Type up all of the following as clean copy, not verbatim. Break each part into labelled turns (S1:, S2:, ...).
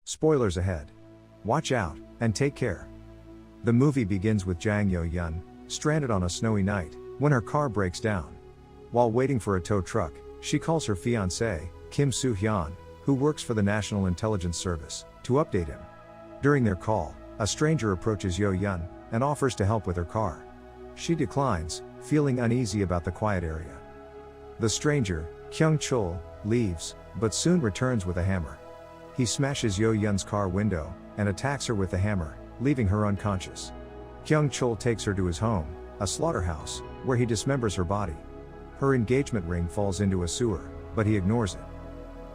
S1: Spoilers ahead. Watch out, and take care. The movie begins with Jang Yo-yeon, stranded on a snowy night, when her car breaks down. While waiting for a tow truck, she calls her fiancé, Kim Soo-hyun, who works for the National Intelligence Service, to update him. During their call, a stranger approaches Yo-yeon, and offers to help with her car. She declines, feeling uneasy about the quiet area. The stranger, Kyung-chul, leaves, but soon returns with a hammer. He smashes Yo-yeon's car window, and attacks her with the hammer, leaving her unconscious. Kyung-chul takes her to his home, a slaughterhouse, where he dismembers her body. Her engagement ring falls into a sewer, but he ignores it.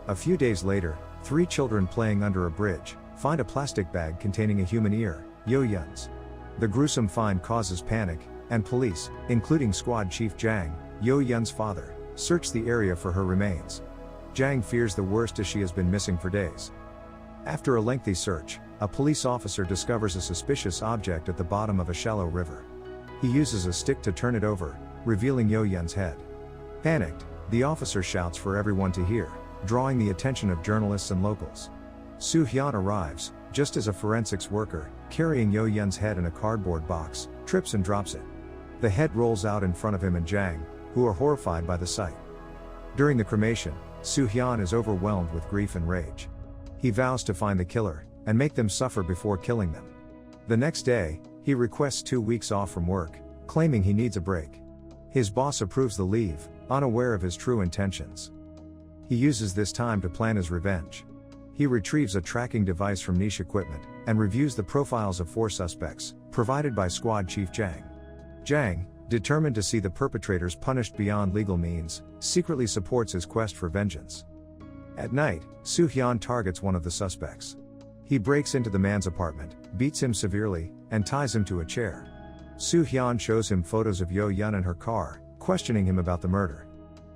S1: A few days later, 3 children playing under a bridge find a plastic bag containing a human ear, Yo-yeon's. The gruesome find causes panic, and police, including Squad Chief Jang, Yo-yeon's father, search the area for her remains. Jang fears the worst as she has been missing for days. After a lengthy search, a police officer discovers a suspicious object at the bottom of a shallow river. He uses a stick to turn it over, revealing Yo-yeon's head. Panicked, the officer shouts for everyone to hear, drawing the attention of journalists and locals. Soo-hyun arrives, just as a forensics worker, carrying Yo-yeon's head in a cardboard box, trips and drops it. The head rolls out in front of him and Jang, who are horrified by the sight. During the cremation, Soo-hyun is overwhelmed with grief and rage. He vows to find the killer, and make them suffer before killing them. The next day, he requests 2 weeks off from work, claiming he needs a break. His boss approves the leave, unaware of his true intentions. He uses this time to plan his revenge. He retrieves a tracking device from niche equipment, and reviews the profiles of 4 suspects, provided by Squad Chief Jang. Jang, determined to see the perpetrators punished beyond legal means, secretly supports his quest for vengeance. At night, Soo-hyun targets one of the suspects. He breaks into the man's apartment, beats him severely, and ties him to a chair. Soo-hyun shows him photos of Yo-yeon and her car, questioning him about the murder.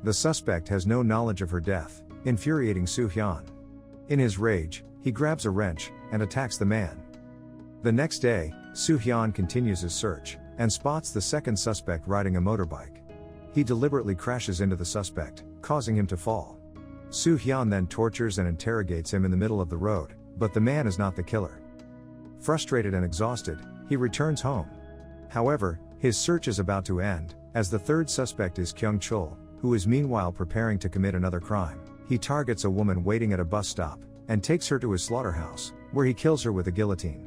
S1: The suspect has no knowledge of her death, infuriating Soo-hyun. In his rage, he grabs a wrench, and attacks the man. The next day, Soo-hyun continues his search, and spots the second suspect riding a motorbike. He deliberately crashes into the suspect, causing him to fall. Soo-hyun then tortures and interrogates him in the middle of the road, but the man is not the killer. Frustrated and exhausted, he returns home. However, his search is about to end, as the third suspect is Kyung-chul, who is meanwhile preparing to commit another crime. He targets a woman waiting at a bus stop, and takes her to his slaughterhouse, where he kills her with a guillotine.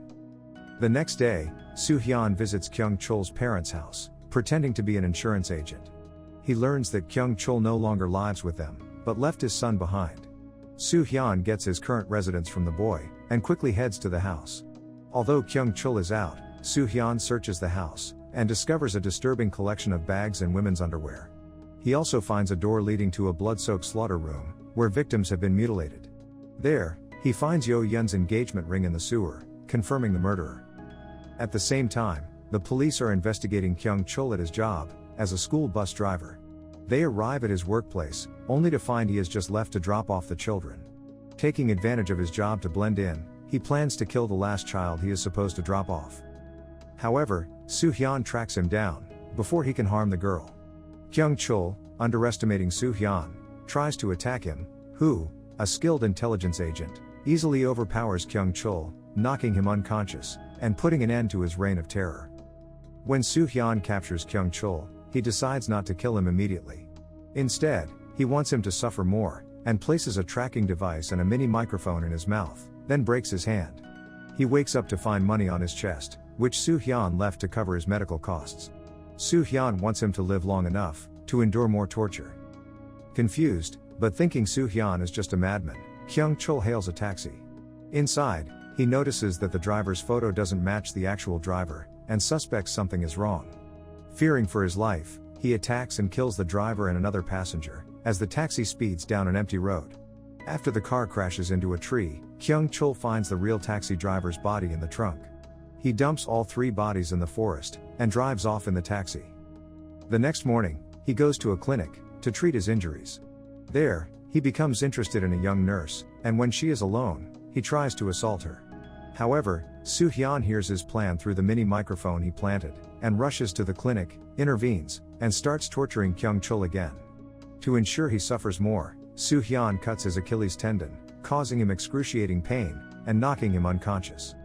S1: The next day, Soo-hyun visits Kyung-chul's parents' house, pretending to be an insurance agent. He learns that Kyung-chul no longer lives with them, but left his son behind. Soo-hyun gets his current residence from the boy, and quickly heads to the house. Although Kyung-chul is out, Soo-hyun searches the house, and discovers a disturbing collection of bags and women's underwear. He also finds a door leading to a blood-soaked slaughter room, where victims have been mutilated. There, he finds Yo-yeon's engagement ring in the sewer, confirming the murderer. At the same time, the police are investigating Kyung-chul at his job, as a school bus driver. They arrive at his workplace, only to find he has just left to drop off the children. Taking advantage of his job to blend in, he plans to kill the last child he is supposed to drop off. However, Soo-hyun tracks him down, before he can harm the girl. Kyung-chul, underestimating Soo-hyun, tries to attack him, who, a skilled intelligence agent, easily overpowers Kyung-chul, knocking him unconscious, and putting an end to his reign of terror. When Soo-hyun captures Kyung-chul, he decides not to kill him immediately. Instead, he wants him to suffer more, and places a tracking device and a mini microphone in his mouth, then breaks his hand. He wakes up to find money on his chest, which Soo-hyun left to cover his medical costs. Soo-hyun wants him to live long enough to endure more torture. Confused, but thinking Soo-hyun is just a madman, Kyung-chul hails a taxi. Inside, he notices that the driver's photo doesn't match the actual driver, and suspects something is wrong. Fearing for his life, he attacks and kills the driver and another passenger, as the taxi speeds down an empty road. After the car crashes into a tree, Kyung-chul finds the real taxi driver's body in the trunk. He dumps all 3 bodies in the forest, and drives off in the taxi. The next morning, he goes to a clinic, to treat his injuries. There, he becomes interested in a young nurse, and when she is alone, he tries to assault her. However, Soo-hyun hears his plan through the mini microphone he planted, and rushes to the clinic, intervenes, and starts torturing Kyung-chul again. To ensure he suffers more, Soo-hyun cuts his Achilles tendon, causing him excruciating pain, and knocking him unconscious.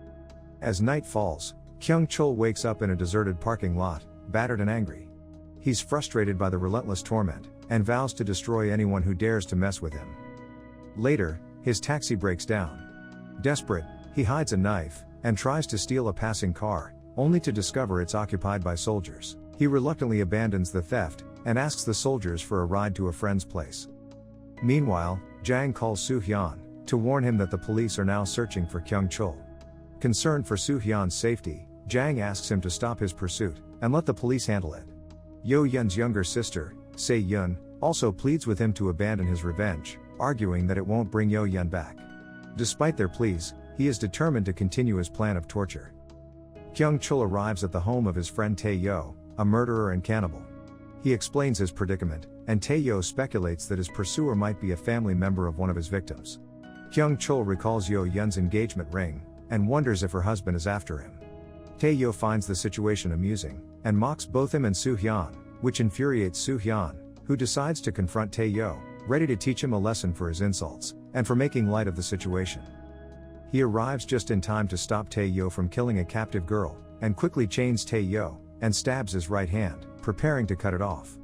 S1: As night falls, Kyung-chul wakes up in a deserted parking lot, battered and angry. He's frustrated by the relentless torment, and vows to destroy anyone who dares to mess with him. Later, his taxi breaks down. Desperate, he hides a knife, and tries to steal a passing car, only to discover it's occupied by soldiers. He reluctantly abandons the theft, and asks the soldiers for a ride to a friend's place. Meanwhile, Jang calls Soo-hyun, to warn him that the police are now searching for Kyung-chul. Concerned for Soo-hyun's safety, Jang asks him to stop his pursuit, and let the police handle it. Yo-yeon's younger sister, Se-yeon, also pleads with him to abandon his revenge, arguing that it won't bring Yo-yeon back. Despite their pleas, he is determined to continue his plan of torture. Kyung-chul arrives at the home of his friend Tae-yo, a murderer and cannibal. He explains his predicament, and Tae-yo speculates that his pursuer might be a family member of one of his victims. Kyung-chul recalls Yo-yeon's engagement ring, and wonders if her husband is after him. Tae-yo finds the situation amusing, and mocks both him and Soo-hyun, which infuriates Soo-hyun, who decides to confront Tae-yo, ready to teach him a lesson for his insults, and for making light of the situation. He arrives just in time to stop Tae-yo from killing a captive girl, and quickly chains Tae-yo, and stabs his right hand, preparing to cut it off.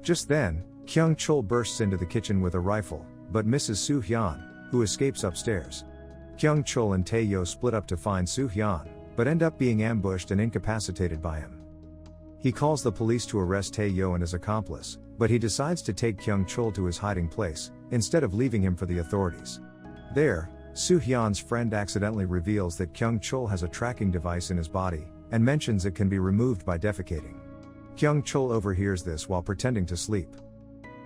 S1: Just then, Kyung-chul bursts into the kitchen with a rifle, but misses Soo-hyun, who escapes upstairs. Kyung-chul and Tae-yo split up to find Soo-hyun, but end up being ambushed and incapacitated by him. He calls the police to arrest Tae-yo and his accomplice, but he decides to take Kyung-chul to his hiding place, instead of leaving him for the authorities. There, Soo-hyun's friend accidentally reveals that Kyung-chul has a tracking device in his body, and mentions it can be removed by defecating. Kyung-chul overhears this while pretending to sleep.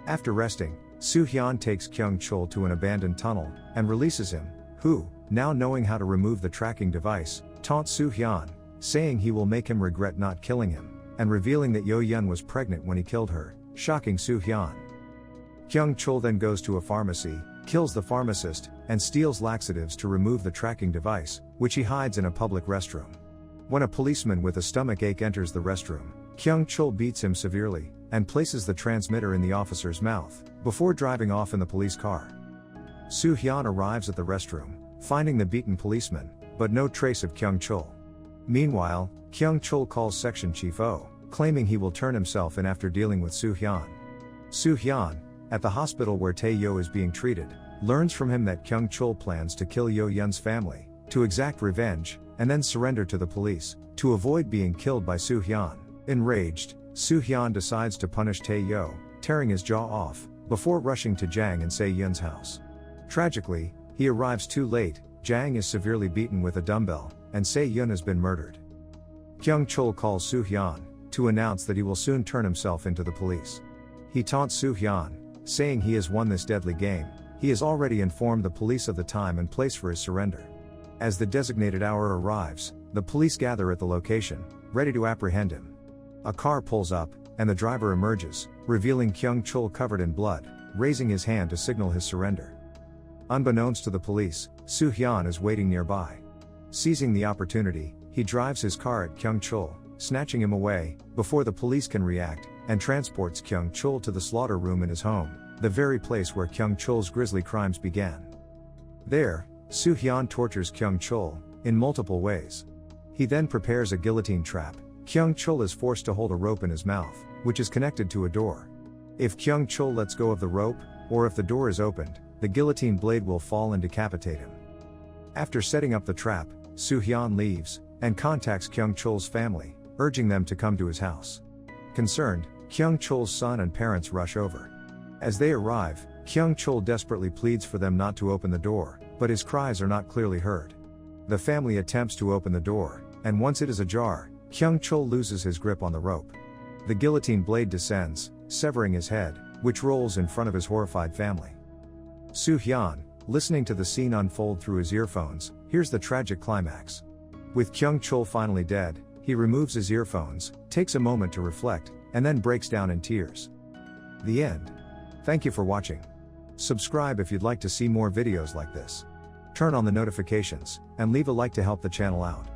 S1: After resting, Soo-hyun takes Kyung-chul to an abandoned tunnel, and releases him, who, now knowing how to remove the tracking device, taunts Soo-hyun, saying he will make him regret not killing him, and revealing that Yo-yeon was pregnant when he killed her, shocking Soo-hyun. Kyung-chul then goes to a pharmacy, kills the pharmacist, and steals laxatives to remove the tracking device, which he hides in a public restroom. When a policeman with a stomachache enters the restroom, Kyung-chul beats him severely, and places the transmitter in the officer's mouth, before driving off in the police car. Soo-hyun arrives at the restroom, finding the beaten policeman, but no trace of Kyung-chul. Meanwhile, Kyung-chul calls Section Chief Oh, claiming he will turn himself in after dealing with Soo-hyun. Soo-hyun, at the hospital where Tae-yo is being treated, learns from him that Kyung-chul plans to kill Yo-yeon's family, to exact revenge, and then surrender to the police, to avoid being killed by Soo-hyun. Enraged, Soo-hyun decides to punish Tae-yo, tearing his jaw off, before rushing to Jang and Se-yeon's house. Tragically, he arrives too late. Jang is severely beaten with a dumbbell, and Se-yeon has been murdered. Kyung-chul calls Soo-hyun, to announce that he will soon turn himself into the police. He taunts Soo-hyun, saying he has won this deadly game. He has already informed the police of the time and place for his surrender. As the designated hour arrives, the police gather at the location, ready to apprehend him. A car pulls up, and the driver emerges, revealing Kyung-chul covered in blood, raising his hand to signal his surrender. Unbeknownst to the police, Soo-hyun is waiting nearby. Seizing the opportunity, he drives his car at Kyung-chul, snatching him away, before the police can react, and transports Kyung-chul to the slaughter room in his home, the very place where Kyung-chul's grisly crimes began. There, Soo-hyun tortures Kyung-chul, in multiple ways. He then prepares a guillotine trap. Kyung-chul is forced to hold a rope in his mouth, which is connected to a door. If Kyung-chul lets go of the rope, or if the door is opened, the guillotine blade will fall and decapitate him. After setting up the trap, Soo-hyun leaves, and contacts Kyung-chul's family, urging them to come to his house. Concerned, Kyung-chul's son and parents rush over. As they arrive, Kyung-chul desperately pleads for them not to open the door, but his cries are not clearly heard. The family attempts to open the door, and once it is ajar, Kyung-chul loses his grip on the rope. The guillotine blade descends, severing his head, which rolls in front of his horrified family. Soo-hyun, listening to the scene unfold through his earphones, hears the tragic climax. With Kyung-chul finally dead, he removes his earphones, takes a moment to reflect, and then breaks down in tears. The end. Thank you for watching. Subscribe if you'd like to see more videos like this. Turn on the notifications, and leave a like to help the channel out.